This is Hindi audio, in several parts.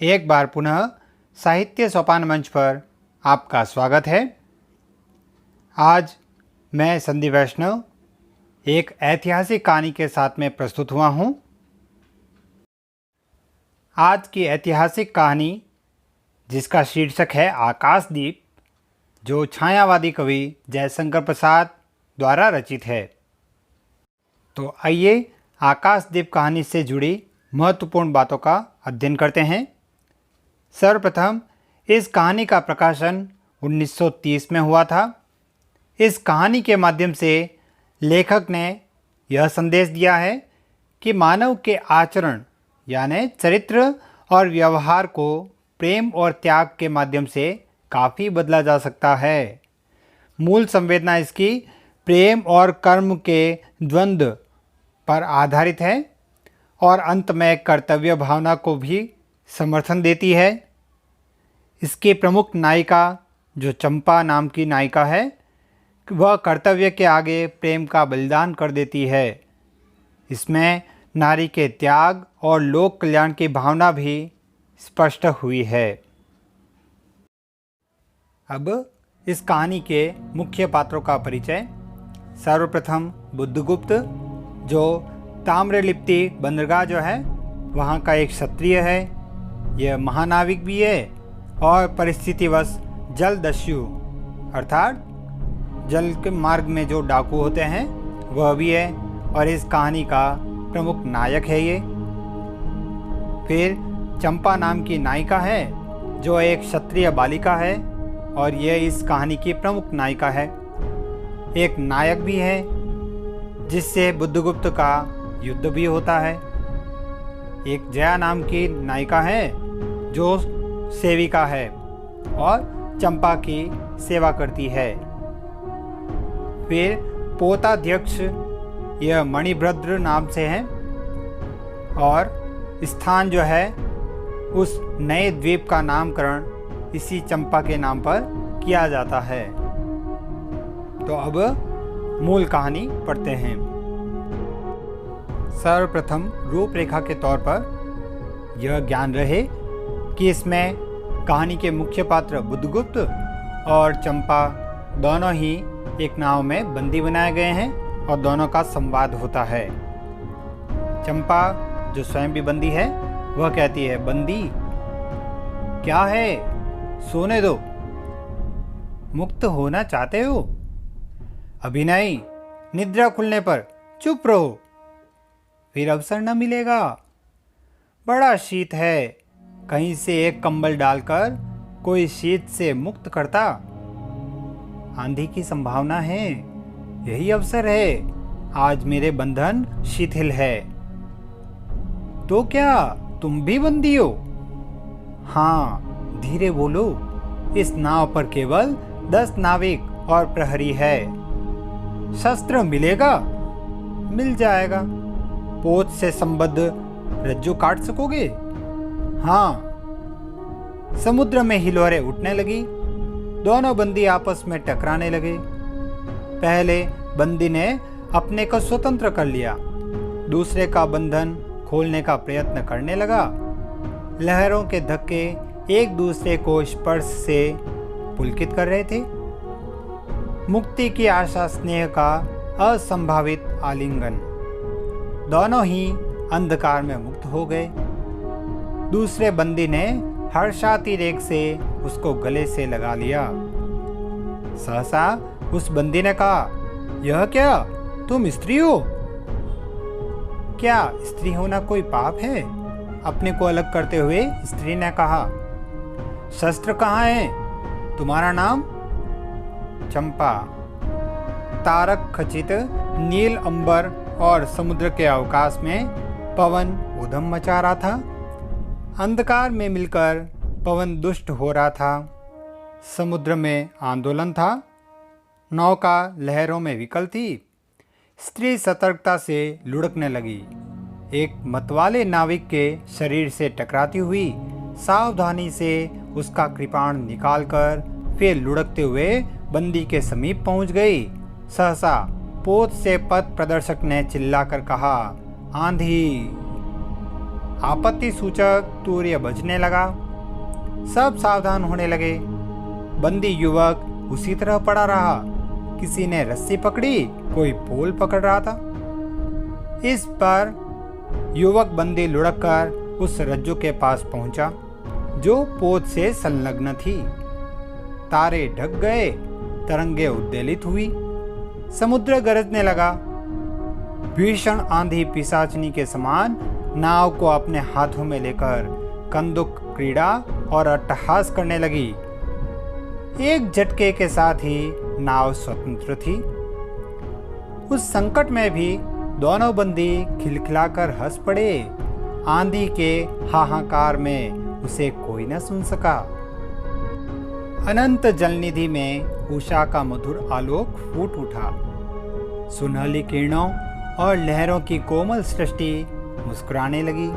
एक बार पुनः साहित्य सोपान मंच पर आपका स्वागत है। आज मैं संदीप वैष्णव एक ऐतिहासिक कहानी के साथ में प्रस्तुत हुआ हूँ। आज की ऐतिहासिक कहानी जिसका शीर्षक है आकाशदीप, जो छायावादी कवि जयशंकर प्रसाद द्वारा रचित है। तो आइए आकाशदीप कहानी से जुड़ी महत्वपूर्ण बातों का अध्ययन करते हैं। सर्वप्रथम इस कहानी का प्रकाशन 1930 में हुआ था। इस कहानी के माध्यम से लेखक ने यह संदेश दिया है कि मानव के आचरण यानी चरित्र और व्यवहार को प्रेम और त्याग के माध्यम से काफ़ी बदला जा सकता है। मूल संवेदना इसकी प्रेम और कर्म के द्वंद्व पर आधारित है और अंत में कर्तव्य भावना को भी समर्थन देती है। इसकी प्रमुख नायिका जो चंपा नाम की नायिका है, वह कर्तव्य के आगे प्रेम का बलिदान कर देती है। इसमें नारी के त्याग और लोक कल्याण की भावना भी स्पष्ट हुई है। अब इस कहानी के मुख्य पात्रों का परिचय। सर्वप्रथम बुद्धगुप्त, जो ताम्रलिप्ति बंदरगाह जो है वहाँ का एक क्षत्रिय है। यह महानाविक भी है और परिस्थितिवश जलदस्यु अर्थात जल के मार्ग में जो डाकू होते हैं वह भी है और इस कहानी का प्रमुख नायक है ये। फिर चंपा नाम की नायिका है जो एक क्षत्रिय बालिका है और यह इस कहानी की प्रमुख नायिका है। एक नायक भी है जिससे बुद्धगुप्त का युद्ध भी होता है। एक जया नाम की नायिका है जो सेविका है और चंपा की सेवा करती है। फिर पोताध्यक्ष, यह मणिभद्र नाम से है और स्थान जो है उस नए द्वीप का नामकरण इसी चंपा के नाम पर किया जाता है। तो अब मूल कहानी पढ़ते हैं। सर्वप्रथम रूपरेखा के तौर पर यह ज्ञान रहे कि इसमें कहानी के मुख्य पात्र बुद्धगुप्त और चंपा दोनों ही एक नाव में बंदी बनाए गए हैं और दोनों का संवाद होता है। चंपा जो स्वयं भी बंदी है वह कहती है, बंदी क्या है, सोने दो, मुक्त होना चाहते हो? अभी नहीं, निद्रा खुलने पर चुप रहो, फिर अवसर न मिलेगा। बड़ा शीत है, कहीं से एक कंबल डालकर कोई शीत से मुक्त करता। आंधी की संभावना है, यही अवसर है। आज मेरे बंधन शिथिल है। तो क्या तुम भी बंदी हो? हाँ, धीरे बोलो। इस नाव पर केवल 10 नाविक और प्रहरी है। शस्त्र मिलेगा? मिल जाएगा। पोत से संबद्ध रज्जू काट सकोगे? हाँ। समुद्र में हिलोरें उठने लगी। दोनों बंदी आपस में टकराने लगे। पहले बंदी ने अपने को स्वतंत्र कर लिया, दूसरे का बंधन खोलने का प्रयत्न करने लगा। लहरों के धक्के एक दूसरे को स्पर्श से पुलकित कर रहे थे। मुक्ति की आशा, स्नेह का असंभावित आलिंगन। दोनों ही अंधकार में मुक्त हो गए। दूसरे बंदी ने हर्षातिरेक से उसको गले से लगा लिया। सहसा उस बंदी ने कहा, यह क्या, तुम स्त्री हो? क्या स्त्री होना कोई पाप है? अपने को अलग करते हुए स्त्री ने कहा, शस्त्र कहाँ है? तुम्हारा नाम? चंपा। तारक खचित नील अंबर और समुद्र के अवकाश में पवन उधम मचा रहा था। अंधकार में मिलकर पवन दुष्ट हो रहा था। समुद्र में आंदोलन था। नौका लहरों में विकल थी। स्त्री सतर्कता से लुढ़कने लगी। एक मतवाले नाविक के शरीर से टकराती हुई सावधानी से उसका कृपाण निकालकर फिर लुढ़कते हुए बंदी के समीप पहुंच गई। सहसा पोत से पथ प्रदर्शक ने चिल्लाकर कहा, आंधी। आपत्ति सूचक तूर्य बजने लगा। सब सावधान होने लगे। बंदी युवक उसी तरह पड़ा रहा। किसी ने रस्सी पकड़ी, कोई पोल पकड़ रहा था। इस पर युवक बंदी लुढ़क कर उस रज्जु के पास पहुंचा जो पोत से संलग्न थी। तारे ढक गए, तरंगे उद्वेलित हुई, समुद्र गरजने लगा। भीषण आंधी पिशाचनी के समान नाव को अपने हाथों में लेकर कंदुक क्रीड़ा और अट्टहास करने लगी। एक झटके के साथ ही नाव स्वतंत्र थी। उस संकट में भी दोनों बंदी खिलखिलाकर हंस पड़े। आंधी के हाहाकार में उसे कोई न सुन सका। अनंत जलनिधि में उषा का मधुर आलोक फूट उठा। सुनहली किरणों और लहरों की कोमल सृष्टि मुस्कुराने लगी।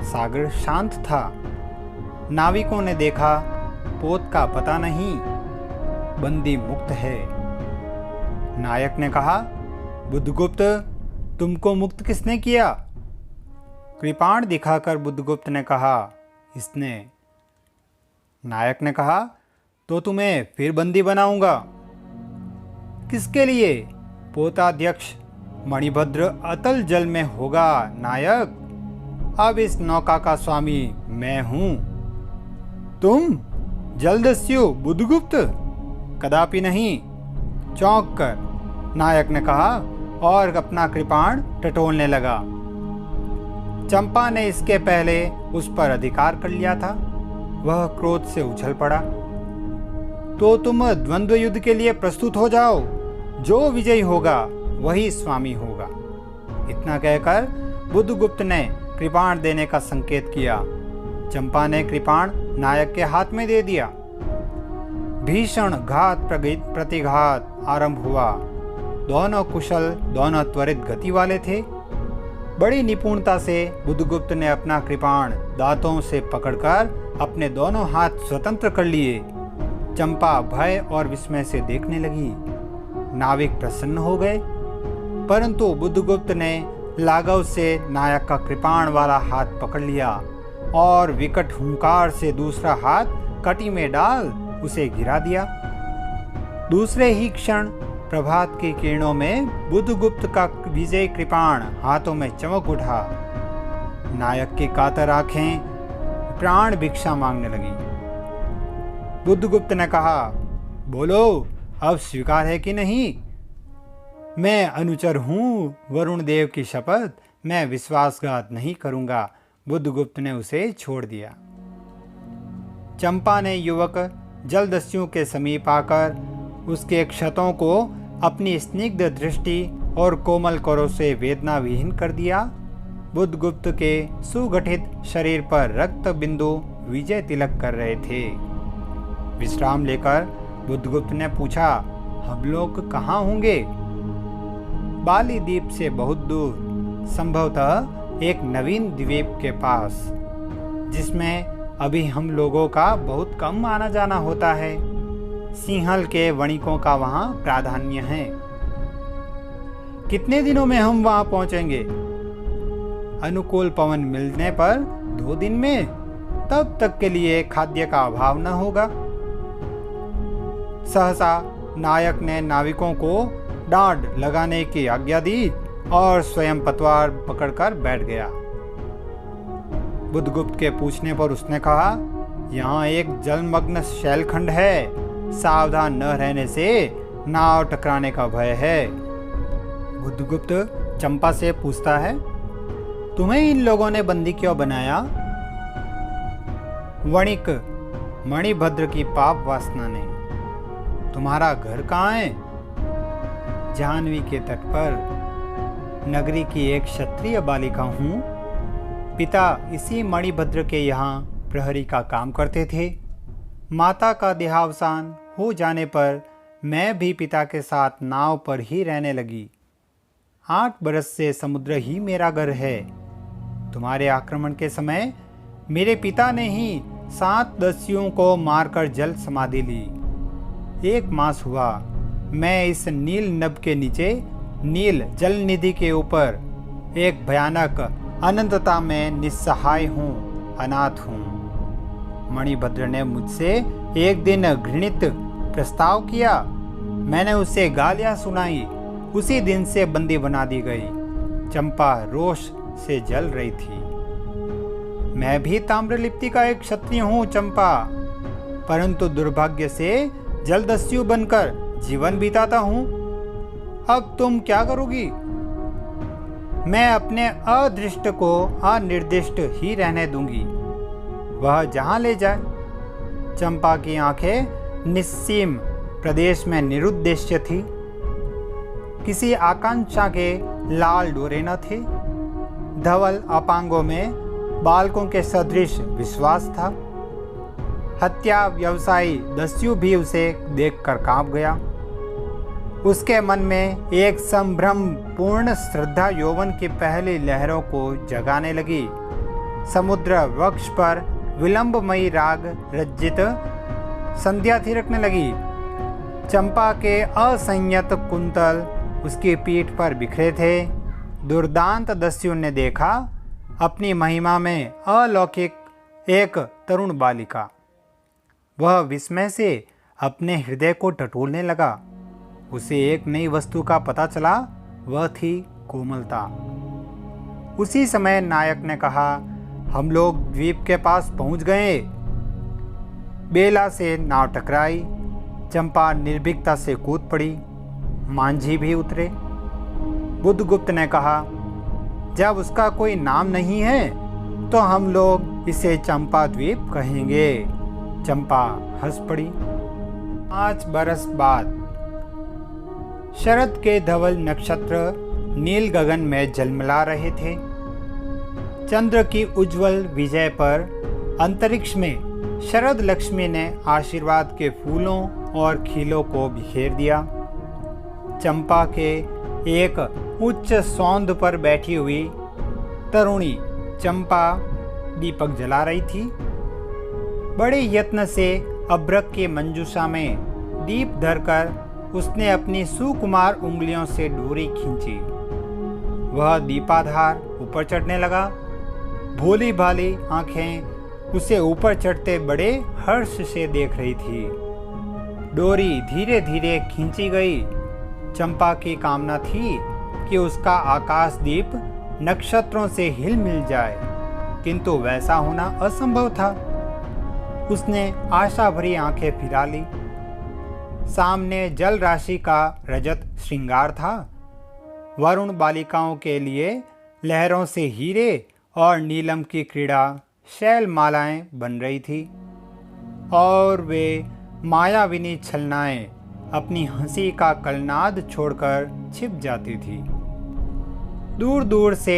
सागर शांत था। नाविकों ने देखा, पोत का पता नहीं, बंदी मुक्त है। नायक ने कहा, बुद्धगुप्त, तुमको मुक्त किसने किया? कृपाण दिखाकर बुद्धगुप्त ने कहा, इसने। नायक ने कहा, तो तुम्हें फिर बंदी बनाऊंगा। किसके लिए? पोताध्यक्ष मणिभद्र अतल जल में होगा नायक। अब इस नौका का स्वामी मैं हूं। तुम जलदस्यु बुद्धगुप्त? कदापि नहीं। चौंक कर नायक ने कहा और अपना कृपाण टटोलने लगा। चंपा ने इसके पहले उस पर अधिकार कर लिया था। वह क्रोध से उछल पड़ा। तो तुम द्वंद्व युद्ध के लिए प्रस्तुत हो जाओ। जो विजयी होगा वही स्वामी होगा। इतना कहकर बुद्धगुप्त ने कृपाण देने का संकेत किया। चंपा ने कृपाण नायक के हाथ में दे दिया। भीषण घात प्रतिघात आरंभ हुआ। दोनों कुशल, दोनों त्वरित गति वाले थे। बड़ी निपुणता से बुद्धगुप्त ने अपना कृपाण दांतों से पकड़कर अपने दोनों हाथ स्वतंत्र कर लिए। चंपा भय और विस्मय से देखने लगी। नाविक प्रसन्न हो गए, परंतु बुद्धगुप्त ने लाघव से नायक का कृपाण वाला हाथ पकड़ लिया और विकट हुंकार से दूसरा हाथ कटी में डाल उसे गिरा दिया। दूसरे ही क्षण प्रभात की किरणों में बुद्धगुप्त का विजय कृपाण हाथों में चमक उठा। नायक की कातर आंखें प्राण भिक्षा मांगने लगी। बुद्धगुप्त ने कहा, बोलो, अब स्वीकार है कि नहीं? मैं अनुचर हूं, वरुण देव की शपथ, मैं विश्वासघात नहीं करूंगा। बुद्धगुप्त ने उसे छोड़ दिया। चंपा ने युवक जलदस्युओं के समीप आकर उसके क्षतों को अपनी स्निग्ध दृष्टि और कोमल करों से वेदना विहीन कर दिया। बुद्धगुप्त के सुगठित शरीर पर रक्त बिंदु विजय तिलक कर रहे थे। विश्राम लेकर बुद्धगुप्त ने पूछा, हम लोग कहाँ होंगे? बाली द्वीप से बहुत दूर, संभवतः एक नवीन द्वीप के पास, जिसमें अभी हम लोगों का बहुत कम आना जाना होता है। सिंहल के वणिकों का वहां प्राधान्य है। कितने दिनों में हम वहां पहुंचेंगे? अनुकूल पवन मिलने पर 2 दिन में। तब तक के लिए खाद्य का अभाव न होगा। सहसा नायक ने नाविकों को डांड लगाने की आज्ञा दी और स्वयं पतवार पकड़कर बैठ गया। बुद्धगुप्त के पूछने पर उसने कहा, यहाँ एक जलमग्न शैलखंड है। सावधान न रहने से नाव टकराने का भय है। बुद्धगुप्त चंपा से पूछता है, तुम्हें इन लोगों ने बंदी क्यों बनाया? वणिक मणिभद्र की पाप वासना ने। तुम्हारा घर कहाँ है? जाह्नवी के तट पर। नगरी की एक क्षत्रिय बालिका हूँ। पिता इसी मणिभद्र के यहाँ प्रहरी का काम करते थे। माता का देहावसान हो जाने पर मैं भी पिता के साथ नाव पर ही रहने लगी। 8 बरस से समुद्र ही मेरा घर है। तुम्हारे आक्रमण के समय मेरे पिता ने ही 7 दस्युओं को मारकर जल समाधि ली। 1 मास हुआ मैं इस नील नभ के नीचे नील जल निधि के ऊपर एक भयानक अनंतता में निस्सहाय हूँ, अनाथ हूँ। मणिभद्र ने मुझसे एक दिन घृणित प्रस्ताव किया। मैंने उसे गालियाँ सुनाई। उसी दिन से बंदी बना दी गई। चंपा रोष से जल रही थी। मैं भी ताम्रलिप्ति का एक क्षत्रिय हूँ चंपा, परंतु दुर्भाग्य से जलदस्यु बनकर जीवन बिताता हूँ। अब तुम क्या करोगी? मैं अपने अदृष्ट को अनिर्दिष्ट ही रहने दूंगी, वह जहां ले जाए। चंपा की आंखें निस्सीम प्रदेश में निरुद्देश्य थी। किसी आकांक्षा के लाल डोरे न थे। धवल अपांगों में बालकों के सदृश विश्वास था। हत्या व्यवसायी दस्यु भी उसे देखकर कांप गया। उसके मन में एक संभ्रम पूर्ण श्रद्धा यौवन की पहली लहरों को जगाने लगी। समुद्र वक्ष पर विलंबमयी राग रज्जित संध्या थिरकने लगी। चंपा के असंयत कुंतल उसकी पीठ पर बिखरे थे। दुर्दांत दस्यु ने देखा अपनी महिमा में अलौकिक एक तरुण बालिका। वह विस्मय से अपने हृदय को टटोलने लगा। उसे एक नई वस्तु का पता चला, वह थी कोमलता। उसी समय नायक ने कहा, हम लोग द्वीप के पास पहुंच गए। बेला से नाव टकराई। चंपा निर्भीकता से कूद पड़ी। मांझी भी उतरे। बुद्धगुप्त ने कहा, जब उसका कोई नाम नहीं है तो हम लोग इसे चंपा द्वीप कहेंगे। चंपा हंस पड़ी। 5 बरस बाद शरद के धवल नक्षत्र नील गगन में झलमला रहे थे। चंद्र की उज्जवल विजय पर अंतरिक्ष में शरद लक्ष्मी ने आशीर्वाद के फूलों और खीलों को बिखेर दिया। चंपा के एक उच्च सौंध पर बैठी हुई तरुणी चंपा दीपक जला रही थी। बड़े यत्न से अभ्रक के मंजूषा में दीप धरकर उसने अपनी सुकुमार उंगलियों से डोरी खींची। वह दीपाधार ऊपर चढ़ने लगा। भोली भाली आंखें उसे ऊपर चढ़ते बड़े हर्ष से देख रही थी। डोरी धीरे धीरे खींची गई। चंपा की कामना थी कि उसका आकाशदीप नक्षत्रों से हिल मिल जाए, किंतु वैसा होना असंभव था। उसने आशा भरी आंखें फिरा ली। सामने जल राशि का रजत श्रृंगार था। वरुण बालिकाओं के लिए लहरों से हीरे और नीलम की क्रीड़ा शैल मालाएं बन रही थी, और वे मायाविनी छलनाएं अपनी हंसी का कलनाद छोड़कर छिप जाती थी। दूर दूर से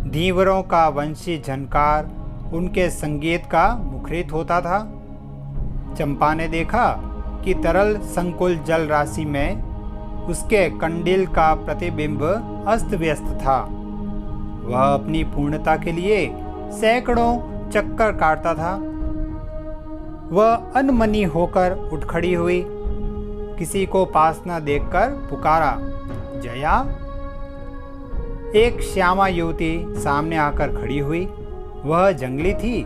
धीवरों का वंशी झनकार उनके संगीत का मुखरित होता था। चंपा ने देखा कि तरल संकुल जल राशि में उसके कंडिल का प्रतिबिंब अस्त व्यस्त था। वह अपनी पूर्णता के लिए सैकड़ों चक्कर काटता था। वह अनमनी होकर उठ खड़ी हुई। किसी को पास न देखकर पुकारा, जया। एक श्यामा युवती सामने आकर खड़ी हुई। वह जंगली थी।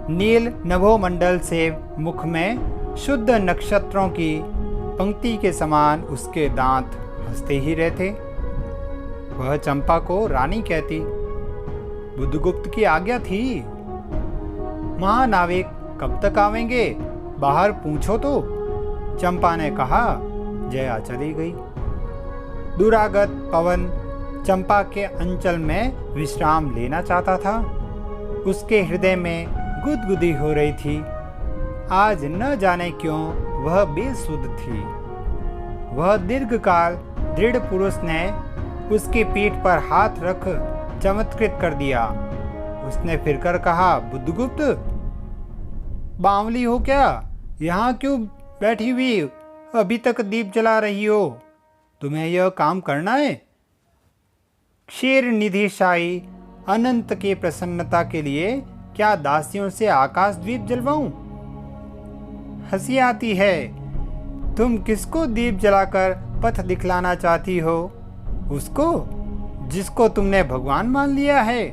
नील नभोमंडल से मुख में शुद्ध नक्षत्रों की पंक्ति के समान उसके दांत हंसते ही रहते। वह चंपा को रानी कहती। बुद्धगुप्त की आज्ञा थी। महानाविक कब तक आवेंगे? बाहर पूछो तो। चंपा ने कहा। जया चली गई। दुरागत पवन चंपा के अंचल में विश्राम लेना चाहता था। उसके हृदय में गुदगुदी हो रही थी। आज न जाने क्यों वह बेसुध थी। वह दीर्घकाल दृढ़ पुरुष ने उसकी पीठ पर हाथ रख चमत्कृत कर दिया। उसने फिरकर कहा, बुद्धगुप्त, बावली हो क्या? यहाँ क्यों बैठी हुई अभी तक दीप जला रही हो? तुम्हें यह काम करना है? क्षीर निधि शाही अनंत की प्रसन्नता के लिए क्या दासियों से आकाश दीप जलवाऊं? हंसी आती है। तुम किसको दीप जलाकर पथ दिखलाना चाहती हो? उसको जिसको तुमने भगवान मान लिया है।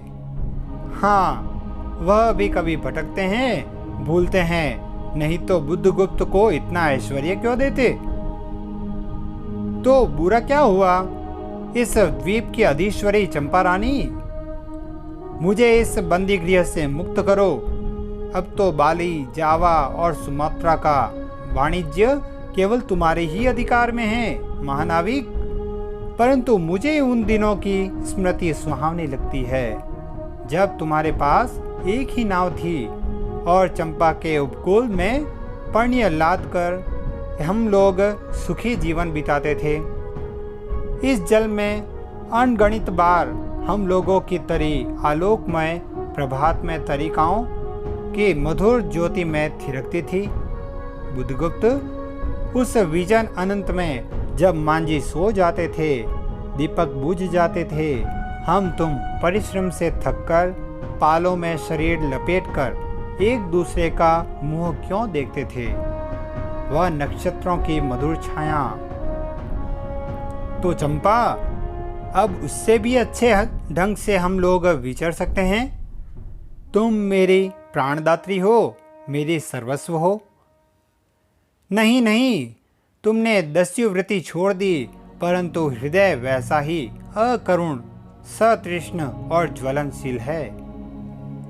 हाँ, वह भी कभी भटकते हैं, भूलते हैं, नहीं तो बुद्धगुप्त को इतना ऐश्वर्य क्यों देते। तो बुरा क्या हुआ इस द्वीप की अधीश्वरी चंपा रानी? मुझे इस बंदी गृह से मुक्त करो। अब तो बाली, जावा और सुमात्रा का वाणिज्य केवल तुम्हारे ही अधिकार में है महानाविक। परंतु मुझे उन दिनों की स्मृति सुहावनी लगती है जब तुम्हारे पास एक ही नाव थी और चंपा के उपकूल में पण्य लाद कर हम लोग सुखी जीवन बिताते थे। इस जल में अनगणित बार हम लोगों की तरी आलोकमय प्रभात में तरीकाओं की मधुर ज्योति में थिरकती थी। बुद्धगुप्त, उस विजन अनंत में जब मांझी सो जाते थे, दीपक बुझ जाते थे, हम तुम परिश्रम से थककर पालों में शरीर लपेटकर एक दूसरे का मुंह क्यों देखते थे? वह नक्षत्रों की मधुर छाया। तो चंपा, अब उससे भी अच्छे ढंग से हम लोग विचर सकते हैं। तुम मेरी प्राणदात्री हो, मेरी सर्वस्व हो। नहीं नहीं, तुमने दस्युवृत्ति छोड़ दी, परंतु हृदय वैसा ही अकरुण, सतृष्ण और ज्वलनशील है।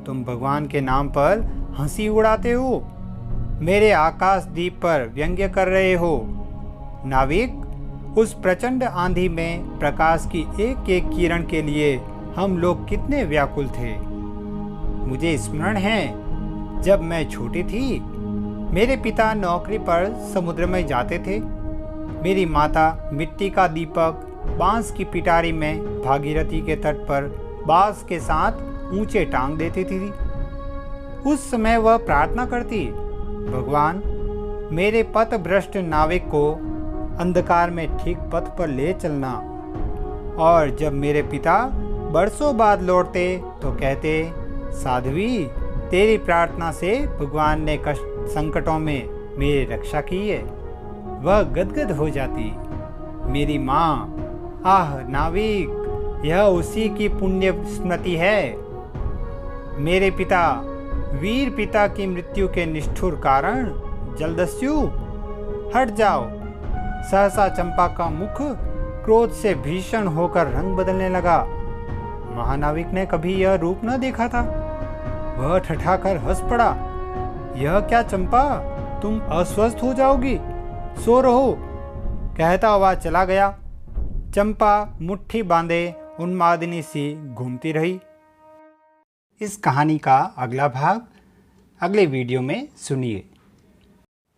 तुम भगवान के नाम पर हंसी उड़ाते हो, मेरे आकाशदीप पर व्यंग्य कर रहे हो। नाविक, उस प्रचंड आंधी में प्रकाश की एक एक किरण के लिए हम लोग कितने व्याकुल थे। मुझे स्मरण है, जब मैं छोटी थी, मेरे पिता नौकरी पर समुद्र में जाते थे। मेरी माता मिट्टी का दीपक बांस की पिटारी में भागीरथी के तट पर बांस के साथ ऊंचे टांग देती थी। उस समय वह प्रार्थना करती, भगवान, मेरे पथ भ्रष्ट नाविक को अंधकार में ठीक पथ पर ले चलना। और जब मेरे पिता बरसों बाद लौटते तो कहते, साध्वी, तेरी प्रार्थना से भगवान ने कष्ट संकटों में मेरी रक्षा की है। वह गदगद हो जाती। मेरी माँ, आह नाविक, यह उसी की पुण्य स्मृति है। मेरे पिता, वीर पिता की मृत्यु के निष्ठुर कारण जलदस्यु, हट जाओ। सहसा चंपा का मुख क्रोध से भीषण होकर रंग बदलने लगा। महानाविक ने कभी यह रूप न देखा था। वह ठठाकर हंस पड़ा। यह क्या चंपा, तुम अस्वस्थ हो जाओगी, सो रहो, कहता हुआ चला गया। चंपा मुट्ठी बांधे उन्मादिनी सी घूमती रही। इस कहानी का अगला भाग अगले वीडियो में सुनिए।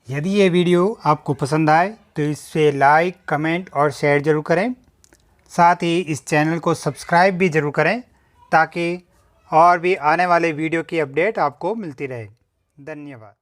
यदि ये वीडियो आपको पसंद आए तो इसे लाइक, कमेंट और शेयर जरूर करें। साथ ही इस चैनल को सब्सक्राइब भी जरूर करें ताकि और भी आने वाले वीडियो की अपडेट आपको मिलती रहे। धन्यवाद।